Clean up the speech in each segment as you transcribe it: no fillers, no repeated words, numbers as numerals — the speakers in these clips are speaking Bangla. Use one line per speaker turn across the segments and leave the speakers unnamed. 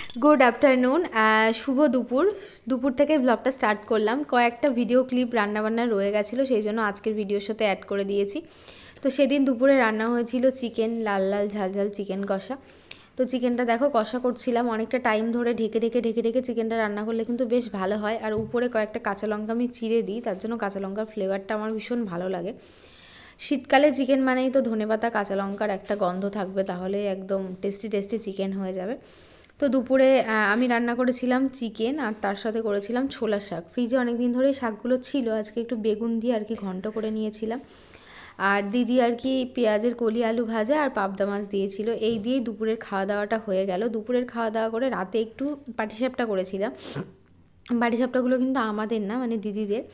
গুড আফটারনুন, শুভ দুপুর। দুপুর থেকে ব্লগটা স্টার্ট করলাম। কয়েকটা ভিডিও ক্লিপ রান্নাবান্না রয়ে গেছিলো, সেই জন্য আজকের ভিডিওর সাথে অ্যাড করে দিয়েছি। তো সেদিন দুপুরে রান্না হয়েছিল চিকেন, লাল লাল ঝাল ঝাল চিকেন কষা। তো চিকেনটা দেখো কষা করছিলাম অনেকটা টাইম ধরে, ঢেকে ঢেকে ঢেকে ঢেকে চিকেনটা রান্না করলে কিন্তু বেশ ভালো হয়। আর উপরে কয়েকটা কাঁচা লঙ্কা আমি চিড়ে দিই, তার জন্য কাঁচা লঙ্কার ফ্লেভারটা আমার ভীষণ ভালো লাগে। শীতকালে চিকেন মানেই তো ধনেপাতা কাঁচা লঙ্কার একটা গন্ধ থাকবে, তাহলে একদম টেস্টি টেস্টি চিকেন হয়ে যাবে। তো দুপুরে আমি রান্না করেছিলাম চিকেন, আর তার সাথে করেছিলাম ছোলার শাক। ফ্রিজে অনেক দিন ধরেই শাকগুলো ছিল, আজকে একটু বেগুন দিয়ে আর কি ঘন্ট করে নিয়েছিলাম। আর দিদি আর কি পেঁয়াজের কলি আলু ভাজা আর পাবদা মাছ দিয়েছিল। এই দিয়েই দুপুরের খাওয়া দাওয়াটা হয়ে গেল। দুপুরের খাওয়া দাওয়া করে রাতে একটু পাটিসাপটা করেছিলাম। পাটিসাপটাগুলো কিন্তু আমাদের না, মানে দিদিদের।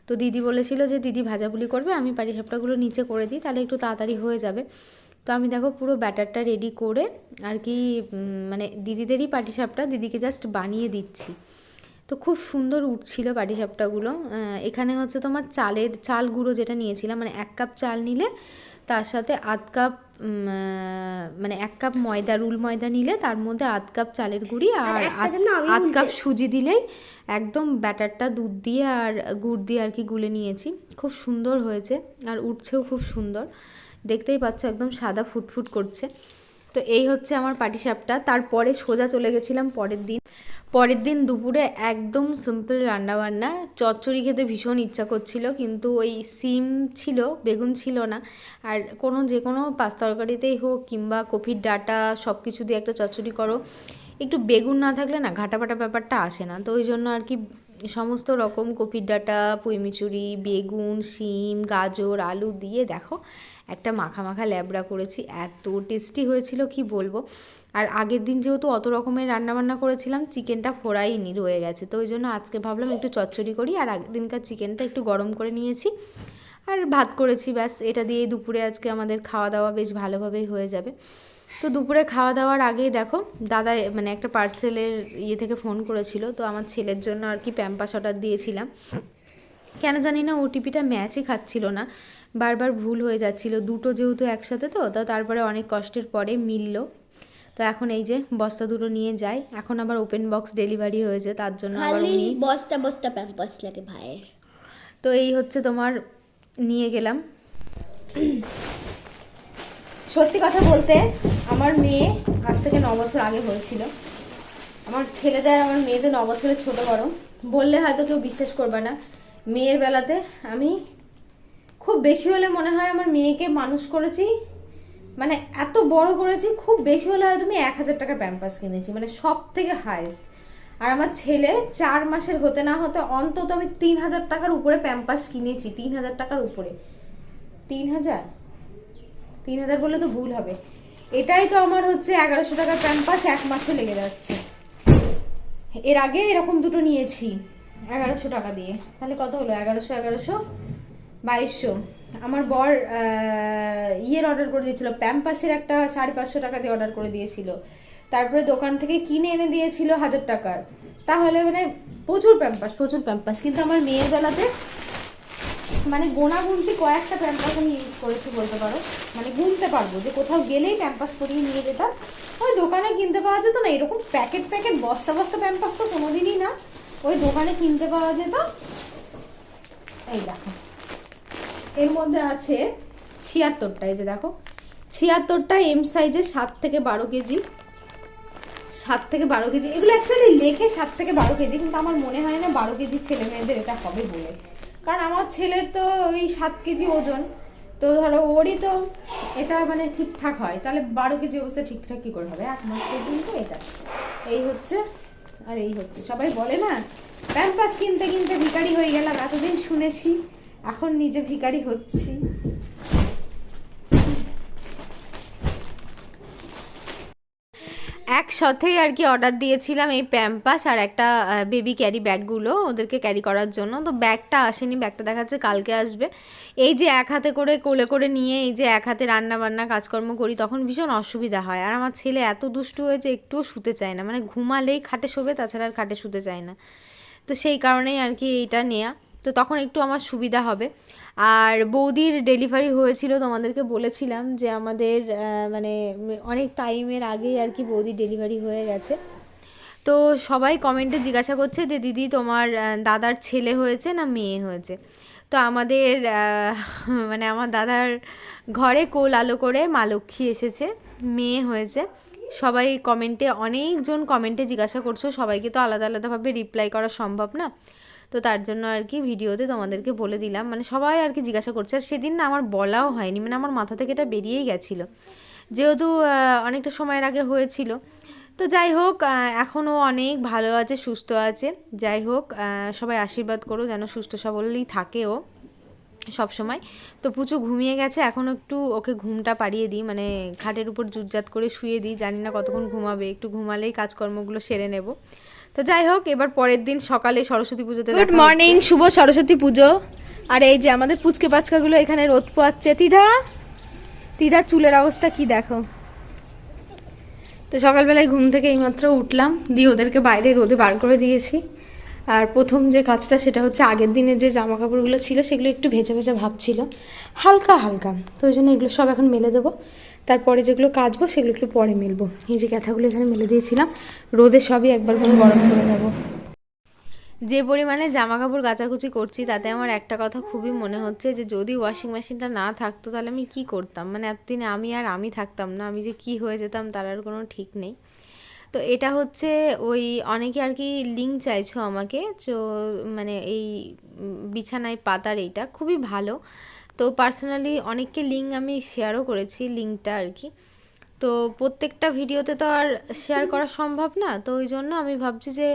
তো দিদি বলেছিল যে দিদি ভাজাপুলি করবে, আমি পাটিসাপটাগুলো নিচে করে দিই, তাহলে একটু তাড়াতাড়ি হয়ে যাবে। তো আমি দেখো পুরো ব্যাটারটা রেডি করে আর কি মানে দিদিদেরই পাটিসাপটা দিদিকে জাস্ট বানিয়ে দিচ্ছি। তো খুব সুন্দর উঠছিল পাটিসাপটাগুলো। এখানে হচ্ছে তোমার চাল গুঁড়ো যেটা নিয়েছিলাম, মানে 1 কাপ চাল নিলে তার সাথে আধ কাপ মানে 1 কাপ ময়দা, রুল ময়দা নিলে তার মধ্যে আধ কাপ চালের গুঁড়ি আর আধ কাপ সুজি দিলেই একদম ব্যাটারটা দুধ দিয়ে আর গুড় দিয়ে আর কি গুলে নিয়েছি। খুব সুন্দর হয়েছে আর উঠছেও খুব সুন্দর, দেখতেই পাচ্ছ একদম সাদা ফুটফুট করছে। তো এই হচ্ছে আমার পাটিসাপটা। তারপরে সোজা চলে গেছিলাম পরের দিন দুপুরে একদম সিম্পল রান্নাবান্না। চচ্চড়ি খেতে ভীষণ ইচ্ছা করছিল, কিন্তু ওই সিম ছিল, বেগুন ছিল না। আর যে কোনো পাস্তা তরকারিতেই হোক কিংবা কপির ডাঁটা সব কিছু দিয়ে একটা চচ্চড়ি করো, একটু বেগুন না থাকলে না ঘাটাপাটা ব্যাপারটা আসে না। তো ওই জন্য আর কি সমস্ত রকম কপির ডাঁটা, পুঁইমিচুরি, বেগুন, শিম, গাজর, আলু দিয়ে দেখো একটা মাখা মাখা ল্যাবড়া করেছি। এত টেস্টি হয়েছিল কি বলবো। আর আগের দিন যেহেতু অত রকমের রান্নাবান্না করেছিলাম, চিকেনটা ফোড়াইনি, রয়ে গেছে। তো ওই জন্য আজকে ভাবলাম একটু চচ্চড়ি করি, আর আগের দিনকার চিকেনটা একটু গরম করে নিয়েছি আর ভাত করেছি, ব্যাস। এটা দিয়েই দুপুরে আজকে আমাদের খাওয়া দাওয়া বেশ ভালোভাবেই হয়ে যাবে। তো দুপুরে খাওয়া দাওয়ার আগেই দেখো দাদা মানে একটা পার্সেলের থেকে ফোন করেছিল। তো আমার ছেলের জন্য আর কি প্যাম্পাস অর্ডার দিয়েছিলাম। কেন জানি না ওটিপিটা ম্যাচই খাচ্ছিল না, বারবার ভুল হয়ে যাচ্ছিল। দুটো যেহেতু একসাথে, তো তারপরে অনেক কষ্টের পরে মিলল। তো এখন এই যে বস্তা দুটো নিয়ে যাই। এখন আবার ওপেন বক্স ডেলিভারি হয়েছে, তার জন্য আবার উনি
বস্তা বস্তা প্যাম্পাস লাগে ভাইয়ের।
তো এই হচ্ছে তোমার নিয়ে গেলাম। সত্যি কথা বলতে আমার মেয়ে আজ থেকে 9 বছর আগে হয়েছিল। আমার ছেলেদের আমার মেয়েদের 9 বছরের ছোট বড়, বললে হয়তো কেউ বিশ্বাস করবে না। মেয়ের বেলাতে আমি খুব বেশি হলে মনে হয় আমার মেয়েকে মানুষ করেছি, মানে এত বড় করেছি, খুব বেশি হলে হয়তো আমি 1000 টাকার প্যাম্পাস কিনেছি, মানে সব থেকে হাইস্ট। আর আমার ছেলে 4 মাসের হতে না হতে অন্তত আমি 3000 টাকার উপরে প্যাম্পাস কিনেছি। 3000 টাকার উপরে, 3000 3000 বললে তো ভুল হবে। এটাই তো আমার হচ্ছে 1100 টাকার প্যাম্পাস 1 মাসে লেগে যাচ্ছে। এর আগে এরকম দুটো নিয়েছি 1100 টাকা দিয়ে, তাহলে কত হলো? 1100 2200। আমার বর ইয়ের অর্ডার করে দিয়েছিল, প্যাম্পাসের একটা 550 টাকা দিয়ে অর্ডার করে দিয়েছিল। তারপরে দোকান থেকে কিনে এনে দিয়েছিল 1000 টাকার। তাহলে মানে প্রচুর প্যাম্পাস। কিন্তু আমার মেয়ের বেলাতে মানে গোনা গুনতি কয়েকটা প্যাম্পাস আমি ইউজ করেছি বলতে পারো। মানে গুনতে পারবো যে কোথাও গেলেই প্যাম্পাস করিয়ে নিয়ে যেতাম। ওই দোকানে কিনতে পাওয়া যেত না এরকম প্যাকেট বস্তা বস্তা প্যাম্পাস, তো কোনোদিনই না। ওই দোকানে কিনতে পাওয়া যেত। এই দেখো এর মধ্যে আছে 76টা, এই যে দেখো 76টা এম সাইজের 7 থেকে 12 কেজি। 7 থেকে 12 কেজি, এগুলো অ্যাকচুয়ালি লেখে 7 থেকে 12 কেজি, কিন্তু আমার মনে হয় না 12 কেজির ছেলে মেয়েদের এটা হবে বলে। কারণ আমার ছেলের তো ওই 7 কেজি ওজন, তো ধরো ওরই তো এটা মানে ঠিকঠাক হয়, তাহলে 12 কেজি অবস্থা ঠিকঠাক কী করে হবে 1 মাস পর্যন্ত। এটা এই হচ্ছে, আর এই হচ্ছে। সবাই বলে না প্যাম্পাস কিনতে কিনতে ভিখারি হয়ে গেলাম, এতদিন শুনেছি, এখন নিজে ভিখারি হচ্ছি। একসাথেই আর কি অর্ডার দিয়েছিলাম এই প্যাম্পাস আর একটা বেবি ক্যারি ব্যাগগুলো ওদেরকে ক্যারি করার জন্য। তো ব্যাগটা আসেনি, ব্যাগটা দেখাচ্ছে কালকে আসবে। এই যে এক হাতে করে কোলে করে নিয়ে এই যে এক হাতে রান্না বান্না কাজকর্ম করি, তখন ভীষণ অসুবিধা হয়। আর আমার ছেলে এত দুষ্টু হয়েছে, একটুও শুতে চায় না, মানে ঘুমালেই খাটে শোবে, তাছাড়া আর খাটে শুতে চায় না। তো সেই কারণেই আর কি এইটা নেয়া, তো তখন একটু আমার সুবিধা হবে। আর বৌদির ডেলিভারি হয়েছিল, তোমাদেরকে বলেছিলাম যে আমাদের মানে অনেক টাইমের আগেই আর কি বৌদির ডেলিভারি হয়ে গেছে। তো সবাই কমেন্টে জিজ্ঞাসা করছে যে দিদি তোমার দাদার ছেলে হয়েছে না মেয়ে হয়েছে। তো আমাদের মানে আমার দাদার ঘরে কোল আলো করে মা লক্ষ্মী এসেছে, মেয়ে হয়েছে। সবাই কমেন্টে, অনেকজন কমেন্টে জিজ্ঞাসা করছো, সবাইকে তো আলাদা আলাদাভাবে রিপ্লাই করা সম্ভব না, তো তার জন্য আর কি ভিডিওতে তোমাদেরকে বলে দিলাম। মানে সবাই আর কি জিজ্ঞাসা করছে, আর সেদিন না আমার বলাও হয়নি, মানে আমার মাথা থেকে এটা বেরিয়েই গেছিলো, যেহেতু অনেকটা সময়ের আগে হয়েছিল। তো যাই হোক, এখনও অনেক ভালো আছে, সুস্থ আছে। যাই হোক, সবাই আশীর্বাদ করো যেন সুস্থ সবলই থাকে ও সব সময়। তো পুচু ঘুমিয়ে গেছে, এখন একটু ওকে ঘুমটা পাড়িয়ে দিই, মানে খাটের উপর জুটজাত করে শুয়ে দিই, জানি না কতক্ষণ ঘুমাবে, একটু ঘুমালেই কাজকর্মগুলো সেরে নেব। তো যাই হোক, এবার পরের দিন সকালে সরস্বতী পুজোতে গুড মর্নিং, শুভ সরস্বতী পুজো। আর এই যে আমাদের পুচকে পাচকাগুলো এখানে রোদ পোয়াচ্ছে। তিধা চুলের অবস্থা কি দেখো। তো সকালবেলায় ঘুম থেকে এইমাত্র উঠলাম, দিয়ে ওদেরকে বাইরে রোদে বার করে দিয়েছি। আর প্রথম যে কাজটা সেটা হচ্ছে, আগের দিনের যে জামা কাপড়গুলো ছিল সেগুলো একটু ভেজা ভেজা ভাব ছিল, হালকা হালকা, তো ওই জন্য এগুলো সব এখন মেলে দেবো। তারপরে যেগুলো কাচবো সেগুলো একটু পরে মেলবো। এই যে কাঁথাগুলো এখানে মেলে দিয়েছিলাম, রোদে সবই একবার করে গরম করে দেবো। যে পরিমাণে জামা কাপড় কাচাকুচি করছি তাতে আমার একটা কথা খুবই মনে হচ্ছে, যে যদি ওয়াশিং মেশিনটা না থাকতো তাহলে আমি কি করতাম, মানে এতদিনে আমি থাকতাম না, আমি যে কি হয়ে যেতাম তার আর কোনো ঠিক নেই। তো এটা হচ্ছে ওই অনেকে আর কি লিঙ্ক চাইছো আমাকে, তো মানে এই বিছানায় পাতার এইটা খুবই ভালো। তো পার্সোনালি অনেককে লিঙ্ক আমি শেয়ারও করেছি, লিঙ্কটা আর কি। তো প্রত্যেকটা ভিডিওতে তো আর শেয়ার করা সম্ভব না, তো ওই জন্য আমি ভাবছি যে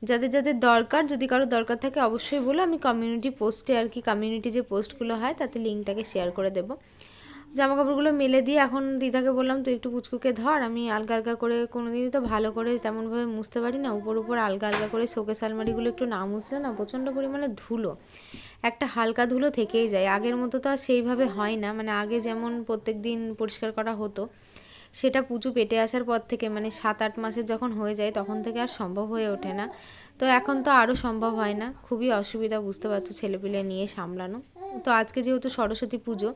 যাদের যাদের দরকার, যদি কারো দরকার থাকে অবশ্যই বলো, আমি কমিউনিটি পোস্টে আর কি, কমিউনিটি যে পোস্টগুলো হয় তাতে লিঙ্কটাকে শেয়ার করে দেবো। জামা কাপড়গুলো মেলে দিয়ে এখন দিদাকে বললাম তুই একটু পুচকুকে ধর, আমি আলগা আলগা করে, কোনোদিনই তো ভালো করে তেমনভাবে মুছতে পারি না, উপর উপর আলগা আলগা করে শোকেস আলমারিগুলো একটু না মুছলে না প্রচণ্ড পরিমাণে ধুলো, একটা হালকা ধুলো থেকেই যায়। আগের মতো তো আর সেইভাবে হয় না, মানে আগে যেমন প্রত্যেক দিন পরিষ্কার করা হতো, সেটা পুজো পেটে আসার পর থেকে, মানে 7-8 মাসের যখন হয়ে যায় তখন থেকে আর সম্ভব হয়ে ওঠে না। তো এখন তো আরও সম্ভব হয় না, খুবই অসুবিধা, বুঝতে পারছো, ছেলেপিলে নিয়ে সামলানো। তো আজকে যেহেতু সরস্বতী পুজো,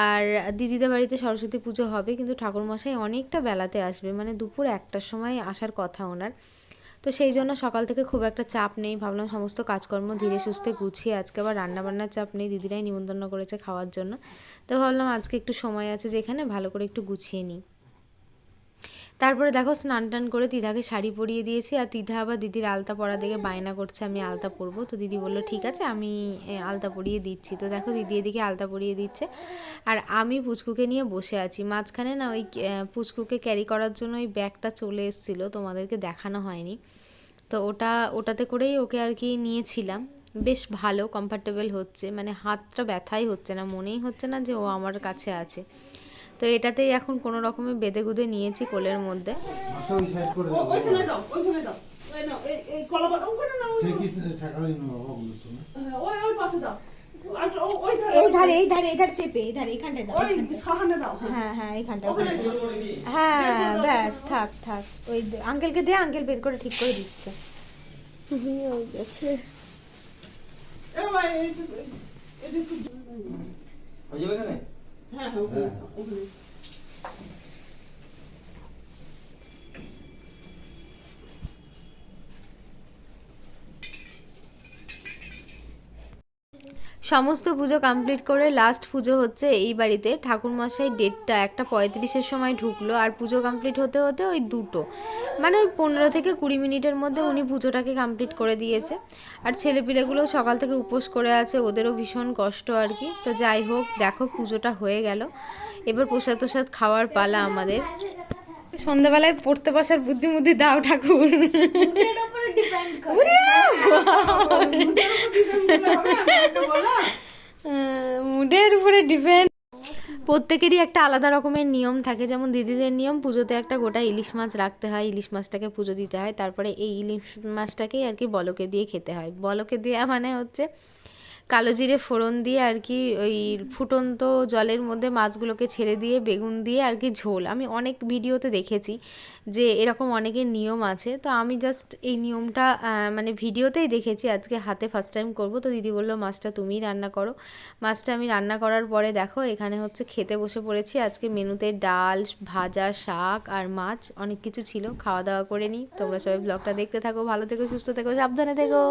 আর দিদিদের বাড়িতে সরস্বতী পুজো হবে, কিন্তু ঠাকুরমশাই অনেকটা বেলাতে আসবে, মানে দুপুর 1টার সময় আসার কথা ওনার। তো সেই জন্য সকাল থেকে খুব একটা চাপ নেই, ভাবলাম সমস্ত কাজকর্ম ধীরে সুস্থে গুছিয়ে, আজকে আবার রান্নাবান্নার চাপ নেই, দিদিরাই নিমন্ত্রণ করেছে খাওয়ার জন্য, তো ভাবলাম আজকে একটু সময় আছে যেখানে ভালো করে একটু গুছিয়ে নিই। তারপরে দেখো স্নান টান করে তিধাকে শাড়ি পরিয়ে দিয়েছি, আর তিধা আবার দিদির আলতা পরা দেখে বায়না করছে আমি আলতা পরবো, তো দিদি বললো ঠিক আছে আমি আলতা পরিয়ে দিচ্ছি। তো দেখো দিদি এদিকে আলতা পরিয়ে দিচ্ছে, আর আমি পুচকুকে নিয়ে বসে আছি। মাঝখানে না ওই পুচকুকে ক্যারি করার জন্য ওই ব্যাগটা চলে এসেছিলো, তোমাদেরকে দেখানো হয়নি, তো ওটাতে করেই ওকে আর কি নিয়েছিলাম। বেশ ভালো কমফর্টেবল হচ্ছে, মানে হাতটা ব্যথাই হচ্ছে না, মনেই হচ্ছে না যে ও আমার কাছে আছে। তো এটাতেই এখন কোনো রকমে বেঁধে গুঁধে নিয়েছি কোলের মধ্যে। হ্যাঁ ব্যাস থাক থাক, ওই আঙ্কেলকে দে, আঙ্কেল বের করে ঠিক করে দিচ্ছে। সমস্ত পুজো কমপ্লিট করে লাস্ট পুজো হচ্ছে এই বাড়িতে। ঠাকুরমশাই ডেটটা 1:35-এর সময় ঢুকলো, আর পুজো কমপ্লিট হতে হতে ওই 2টো, মানে ওই 15 থেকে 20 মিনিটের মধ্যে উনি পুজোটাকে কমপ্লিট করে দিয়েছে। আর ছেলেপিলেগুলো সকাল থেকে উপোস করে আছে, ওদেরও ভীষণ কষ্ট আর কি। তো যাই হোক, দেখো পুজোটা হয়ে গেল, এবার প্রসাদ প্রসাদ খাওয়ার পালা আমাদের। সন্ধ্যাবেলায় পড়তে বসার বুদ্ধি দাও ঠাকুর। মুডের উপরে ডিপেন্ড। প্রত্যেকেরই একটা আলাদা রকমের নিয়ম থাকে, যেমন দিদিদের নিয়ম পুজোতে একটা গোটা ইলিশ মাছ রাখতে হয়, ইলিশ মাছটাকে পুজো দিতে হয়, তারপরে এই ইলিশ মাছটাকেই আর কি বলকে দিয়ে খেতে হয়। বলকে দেওয়া মানে হচ্ছে কালো জিরে ফোড়ন দিয়ে আর কি ওই ফুটন্ত জলের মধ্যে মাছগুলোকে ছেড়ে দিয়ে বেগুন দিয়ে আর কি ঝোল। আমি অনেক ভিডিওতে দেখেছি যে এরকম অনেকের নিয়ম আছে, তো আমি জাস্ট এই নিয়মটা মানে ভিডিওতেই দেখেছি, আজকে হাতে ফার্স্ট টাইম করব। তো দিদি বললো মাছটা তুমিই রান্না করো। মাছটা আমি রান্না করার পরে দেখো এখানে হচ্ছে খেতে বসে পড়েছি। আজকে মেনুতে ডাল, ভাজা, শাক আর মাছ অনেক কিছু ছিল। খাওয়া দাওয়া করে নিই। তোমরা সবাই ব্লগটা দেখতে থাকো, ভালো থেকো, সুস্থ থেকো, সাবধানে থেকো।